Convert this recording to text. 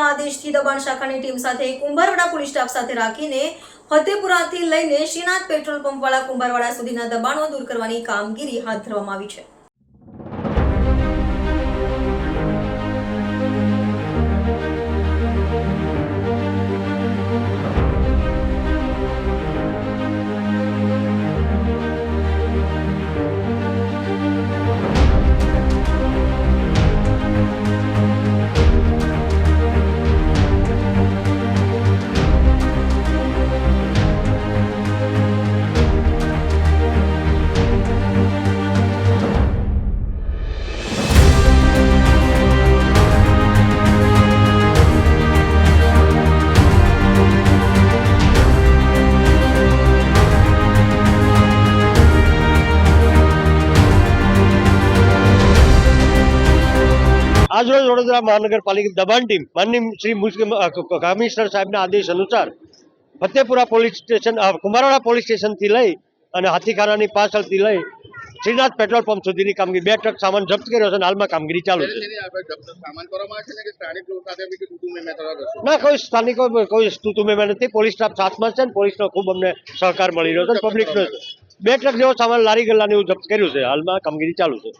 સાહેબના આદેશથી દબાણ શાખાની ટીમ સાથે કુંભારવાડા પોલીસ સ્ટાફ સાથે રાખીને ફતેપુરાથી લઈને શ્રીનાથ પેટ્રોલ પંપવાળા કુંભારવાડા સુધીના દબાણો દૂર કરવાની કામગીરી હાથ ધરવામાં આવી છે। आज रोज वडोदरा महानगरपालिका दबाण टीम माननीय श्री कमिश्नर साहेबના આદેશ અનુસાર Fatepura police station Kumbharwada police સ્ટેશનથી લઈ અને હાથીખાનાની પાછળથી લઈ શ્રીનાથ પેટ્રોલ પંપ સુધીની કામગીરી 2 ટ્રક સામાન જપ્ત કર્યો છે અને હાલમાં કામગીરી ચાલુ છે। ના, કોઈ સ્થાનિકો કોઈ સ્તુતુમેમાં નથી। પોલીસ સ્ટાફ સાથમાં છે અને પોલીસનો ખૂબ અમને સહકાર મળી રહ્યો છે। પબ્લિકનો 2 ટ્રક જેવો સામાન લારી ગલ્લાને એવું જપ્ત કર્યું છે। હાલમાં કામગીરી ચાલુ છે।